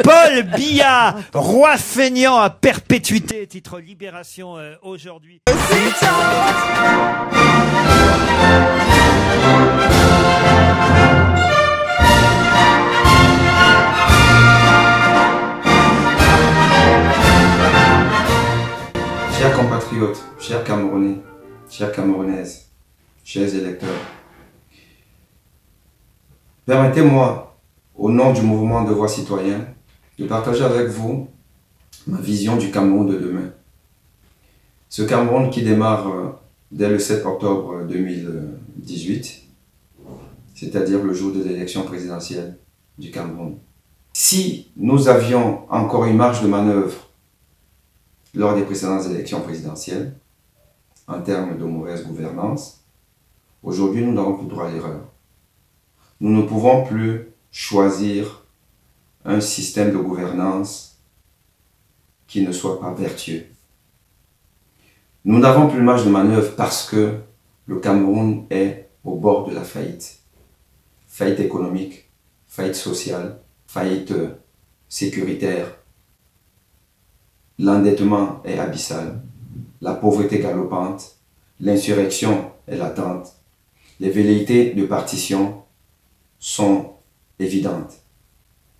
Paul Biya, roi feignant à perpétuité, titre Libération aujourd'hui. Chers compatriotes, chers Camerounais, chères Camerounaises, chers électeurs, permettez-moi, au nom du mouvement de Voix citoyenne, de partager avec vous ma vision du Cameroun de demain. Ce Cameroun qui démarre dès le 7 octobre 2018, c'est-à-dire le jour de l'élection présidentielle du Cameroun. Si nous avions encore une marge de manœuvre lors des précédentes élections présidentielles, en termes de mauvaise gouvernance, aujourd'hui nous n'avons plus droit à l'erreur. Nous ne pouvons plus choisir un système de gouvernance qui ne soit pas vertueux. Nous n'avons plus de marge de manœuvre parce que le Cameroun est au bord de la faillite. Faillite économique, faillite sociale, faillite sécuritaire. L'endettement est abyssal, la pauvreté galopante, l'insurrection est latente, les velléités de partition sont évidentes.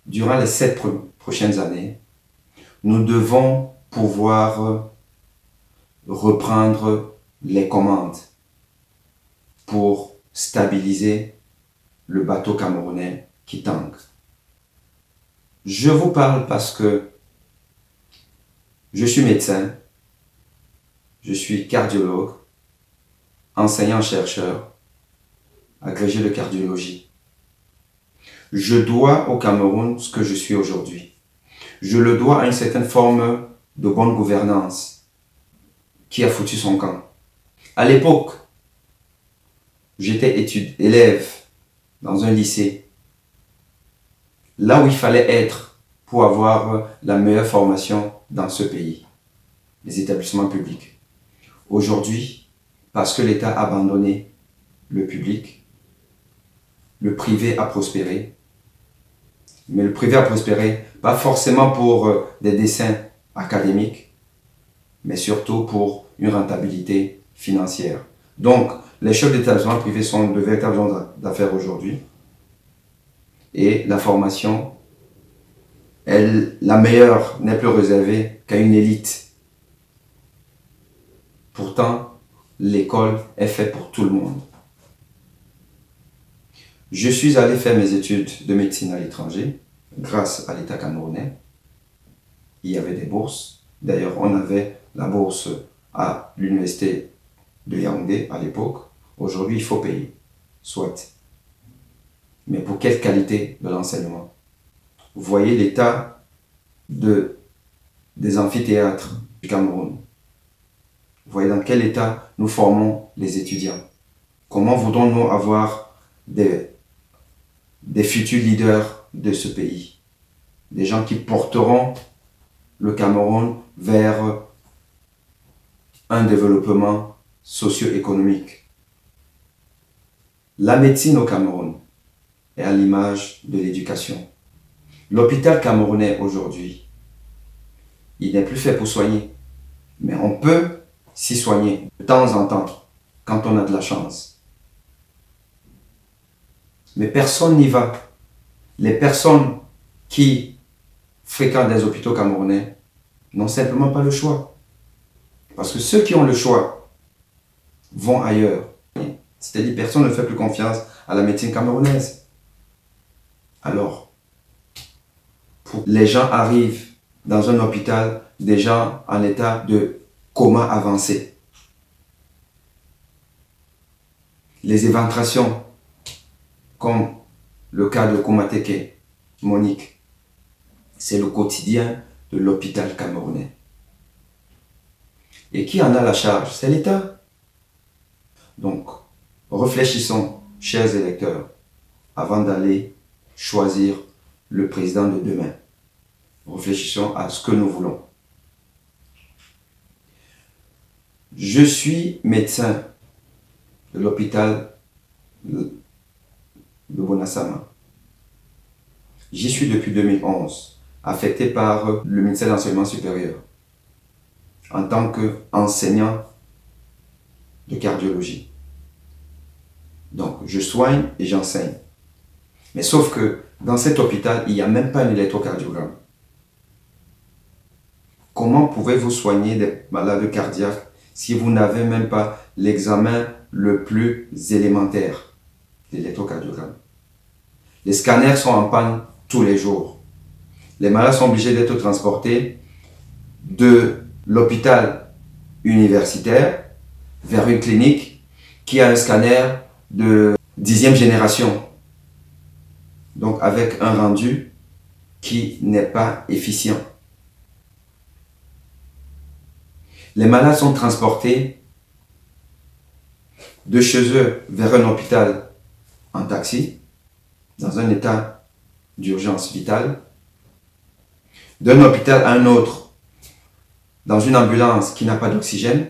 Durant les 7 prochaines années, nous devons pouvoir reprendre les commandes pour stabiliser le bateau camerounais qui tangue. Je vous parle parce que je suis médecin, je suis cardiologue, enseignant-chercheur, agrégé de cardiologie. Je dois au Cameroun ce que je suis aujourd'hui. Je le dois à une certaine forme de bonne gouvernance qui a foutu son camp. À l'époque, j'étais élève dans un lycée, là où il fallait être pour avoir la meilleure formation dans ce pays, les établissements publics. Aujourd'hui, parce que l'État a abandonné le public, le privé a prospéré. Mais le privé a prospéré, pas forcément pour des dessins académiques, mais surtout pour une rentabilité financière. Donc, les chefs d'établissement privés sont de véritables hommes d'affaires aujourd'hui. Et la formation, la meilleure n'est plus réservée qu'à une élite. Pourtant, l'école est faite pour tout le monde. Je suis allé faire mes études de médecine à l'étranger, grâce à l'État camerounais. Il y avait des bourses. D'ailleurs, on avait la bourse à l'université de Yaoundé à l'époque. Aujourd'hui, il faut payer, soit. Mais pour quelle qualité de l'enseignement? Vous voyez l'état des amphithéâtres du Cameroun. Vous voyez dans quel état nous formons les étudiants. Comment voudrons-nous avoir des futurs leaders de ce pays, des gens qui porteront le Cameroun vers un développement socio-économique. La médecine au Cameroun est à l'image de l'éducation. L'hôpital camerounais aujourd'hui, il n'est plus fait pour soigner, mais on peut s'y soigner de temps en temps, quand on a de la chance. Mais personne n'y va. Les personnes qui fréquentent des hôpitaux camerounais n'ont simplement pas le choix. Parce que ceux qui ont le choix vont ailleurs. C'est-à-dire personne ne fait plus confiance à la médecine camerounaise. Alors, les gens arrivent dans un hôpital, des gens en état de coma avancé. Les éventrations, comme le cas de Koumateke, Monique, c'est le quotidien de l'hôpital camerounais. Et qui en a la charge? C'est l'État. Donc, réfléchissons, chers électeurs, avant d'aller choisir le président de demain. Réfléchissons à ce que nous voulons. Je suis médecin de l'hôpital de Bonassama. J'y suis depuis 2011. affecté par le ministère de l'Enseignement supérieur en tant qu'enseignant de cardiologie. Donc, je soigne et j'enseigne. Mais sauf que dans cet hôpital, il n'y a même pas un électrocardiogramme. Comment pouvez-vous soigner des malades cardiaques si vous n'avez même pas l'examen le plus élémentaire, l'électrocardiogramme? Les scanners sont en panne tous les jours. Les malades sont obligés d'être transportés de l'hôpital universitaire vers une clinique qui a un scanner de 10e génération. Donc avec un rendu qui n'est pas efficient. Les malades sont transportés de chez eux vers un hôpital en taxi, dans un état d'urgence vitale, d'un hôpital à un autre, dans une ambulance qui n'a pas d'oxygène.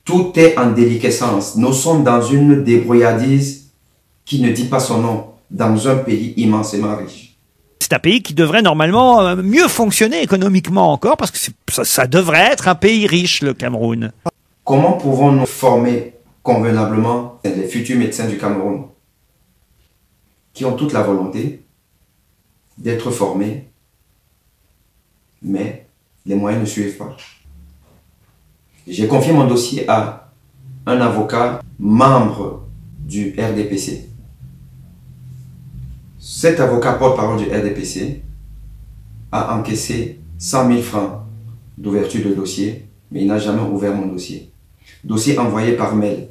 Tout est en déliquescence. Nous sommes dans une débrouillardise qui ne dit pas son nom, dans un pays immensément riche. C'est un pays qui devrait normalement mieux fonctionner économiquement encore, parce que ça devrait être un pays riche, le Cameroun. Comment pouvons-nous former convenablement les futurs médecins du Cameroun qui ont toute la volonté d'être formés, mais les moyens ne suivent pas? J'ai confié mon dossier à un avocat membre du RDPC. Cet avocat porte-parole du RDPC a encaissé 100 000 francs d'ouverture de dossier, mais il n'a jamais ouvert mon dossier. Dossier envoyé par mail.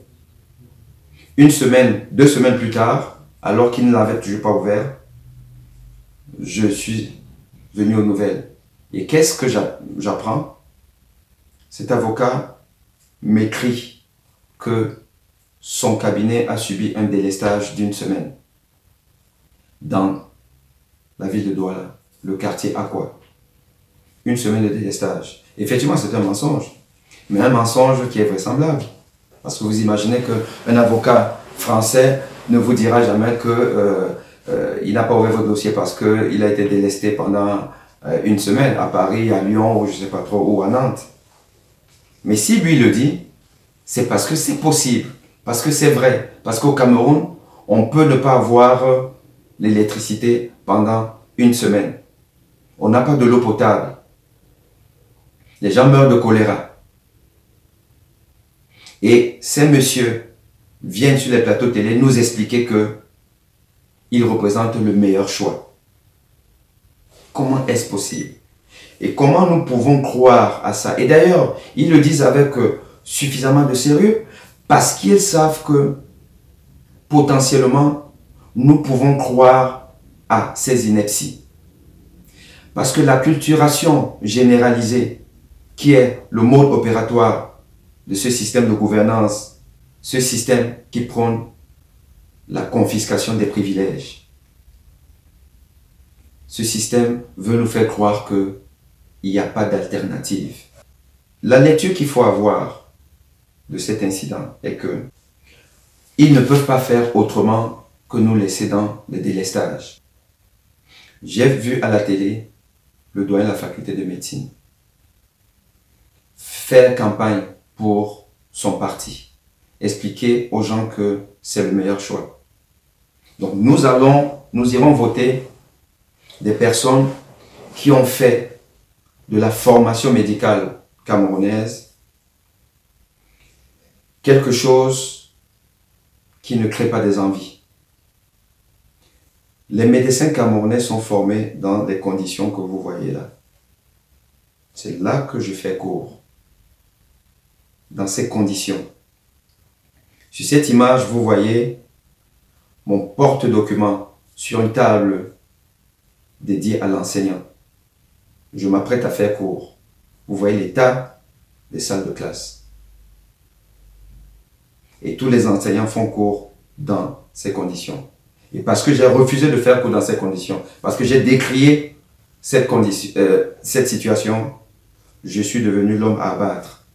Une semaine, 2 semaines plus tard, alors qu'il ne l'avait toujours pas ouvert, je suis venu aux nouvelles. Et qu'est-ce que j'apprends? Cet avocat m'écrit que son cabinet a subi un délestage d'1 semaine dans la ville de Douala, le quartier Aqua. 1 semaine de délestage. Effectivement, c'est un mensonge, mais un mensonge qui est vraisemblable. Parce que vous imaginez qu'un avocat français ne vous dira jamais qu'il n'a pas ouvert votre dossier parce qu'il a été délesté pendant 1 semaine à Paris, à Lyon, ou je ne sais pas trop, ou à Nantes. Mais si lui le dit, c'est parce que c'est possible, parce que c'est vrai, parce qu'au Cameroun, on peut ne pas avoir l'électricité pendant 1 semaine. On n'a pas de l'eau potable. Les gens meurent de choléra. Et ces messieurs viennent sur les plateaux télé nous expliquer qu'ils représentent le meilleur choix. Comment est-ce possible? Et comment nous pouvons croire à ça? Et d'ailleurs, ils le disent avec suffisamment de sérieux parce qu'ils savent que potentiellement, nous pouvons croire à ces inepties. Parce que la culturation généralisée, qui est le mode opératoire de ce système de gouvernance, ce système qui prône la confiscation des privilèges, ce système veut nous faire croire qu'il n'y a pas d'alternative. La lecture qu'il faut avoir de cet incident est que ils ne peuvent pas faire autrement que nous laisser dans le délestage. J'ai vu à la télé le doyen de la faculté de médecine faire campagne pour son parti, expliquer aux gens que c'est le meilleur choix. Donc nous irons voter des personnes qui ont fait de la formation médicale camerounaise quelque chose qui ne crée pas des envies. Les médecins camerounais sont formés dans les conditions que vous voyez là. C'est là que je fais cours. Dans ces conditions. Sur cette image, vous voyez mon porte-document sur une table dédiée à l'enseignant. Je m'apprête à faire cours. Vous voyez l'état des salles de classe. Et tous les enseignants font cours dans ces conditions. Et parce que j'ai refusé de faire cours dans ces conditions, parce que j'ai décrié cette situation, je suis devenu l'homme à abattre,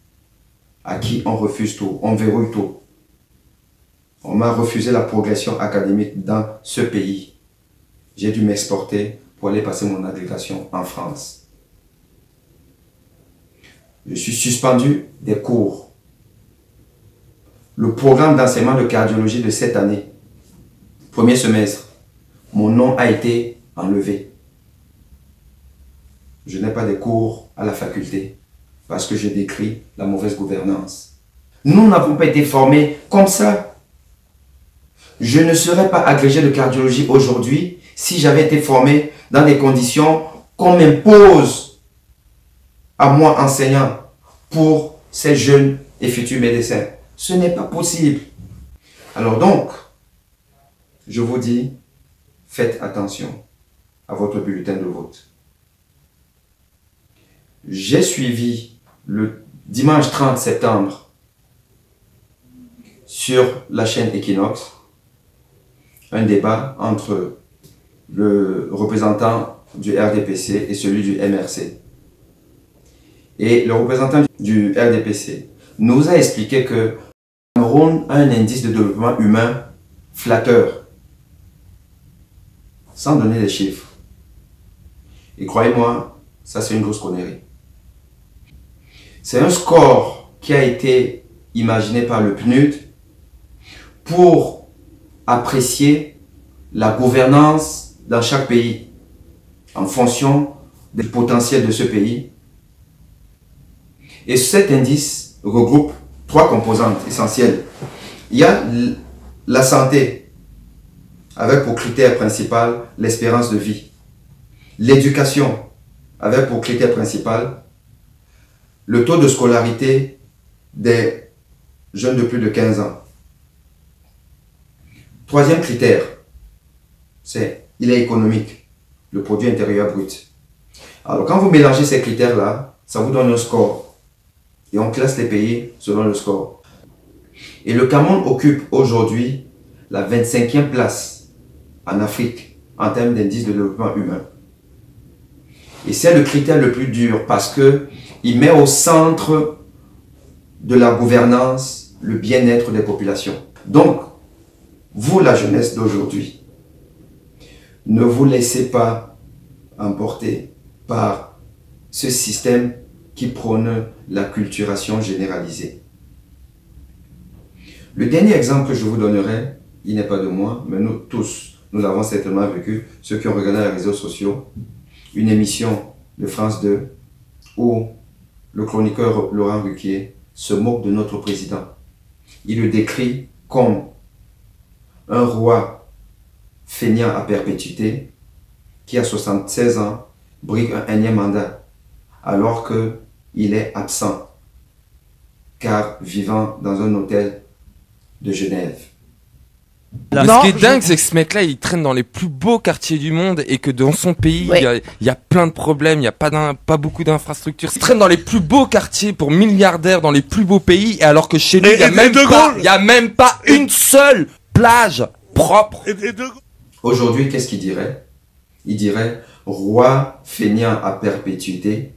à qui on refuse tout, on verrouille tout. On m'a refusé la progression académique dans ce pays. j'ai dû m'exporter pour aller passer mon agrégation en France. Je suis suspendu des cours. Le programme d'enseignement de cardiologie de cette année, premier semestre, mon nom a été enlevé. Je n'ai pas de cours à la faculté parce que je décris la mauvaise gouvernance. Nous n'avons pas été formés comme ça. Je ne serais pas agrégé de cardiologie aujourd'hui si j'avais été formé dans des conditions qu'on m'impose à moi, enseignant, pour ces jeunes et futurs médecins. Ce n'est pas possible. Alors donc, je vous dis, faites attention à votre bulletin de vote. J'ai suivi le dimanche 30 septembre sur la chaîne Equinox un débat entre le représentant du RDPC et celui du MRC. Et le représentant du RDPC nous a expliqué que le Cameroun a un indice de développement humain flatteur, sans donner les chiffres. Et croyez-moi, ça c'est une grosse connerie. C'est un score qui a été imaginé par le PNUD pour apprécier la gouvernance dans chaque pays en fonction du potentiel de ce pays. Et cet indice regroupe 3 composantes essentielles. Il y a la santé, avec pour critère principal l'espérance de vie. L'éducation, avec pour critère principal le taux de scolarité des jeunes de plus de 15 ans. Troisième critère, il est économique, le produit intérieur brut. Alors quand vous mélangez ces critères-là, ça vous donne un score. Et on classe les pays selon le score. Et le Cameroun occupe aujourd'hui la 25e place en Afrique en termes d'indice de développement humain. Et c'est le critère le plus dur parce qu'il met au centre de la gouvernance le bien-être des populations. Donc, vous, la jeunesse d'aujourd'hui, ne vous laissez pas emporter par ce système qui prône l'acculturation généralisée. Le dernier exemple que je vous donnerai, il n'est pas de moi, mais nous tous, nous l'avons certainement vécu, ceux qui ont regardé les réseaux sociaux, une émission de France 2 où le chroniqueur Laurent Ruquier se moque de notre président. Il le décrit comme un roi feignant à perpétuité qui à 76 ans brigue un énième mandat alors qu'il est absent car vivant dans un hôtel de Genève. Mais ce qui est dingue, c'est que ce mec-là, il traîne dans les plus beaux quartiers du monde et que dans son pays, Oui. il y a plein de problèmes, il n'y a pas beaucoup d'infrastructures. Il traîne dans les plus beaux quartiers pour milliardaires dans les plus beaux pays, et alors que chez nous, il n'y a même pas une seule plage propre. Aujourd'hui, qu'est-ce qu'il dirait? Il dirait roi feignant à perpétuité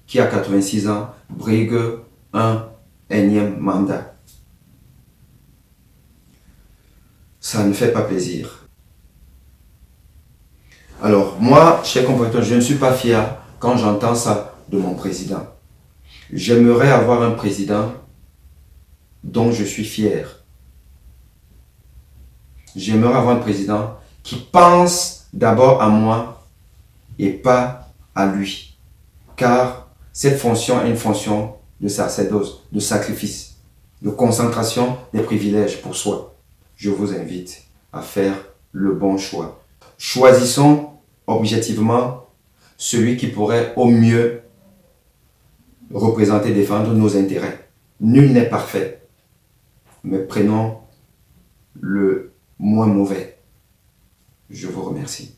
qui à 86 ans brigue un énième mandat. Ça ne fait pas plaisir. Alors moi, chers compatriotes, je ne suis pas fier quand j'entends ça de mon président. J'aimerais avoir un président dont je suis fier. J'aimerais avoir un président qui pense d'abord à moi et pas à lui. Car cette fonction est une fonction de sacerdoce, de sacrifice, de concentration des privilèges pour soi. Je vous invite à faire le bon choix. Choisissons objectivement celui qui pourrait au mieux représenter, défendre nos intérêts. Nul n'est parfait, mais prenons le moins mauvais. Je vous remercie.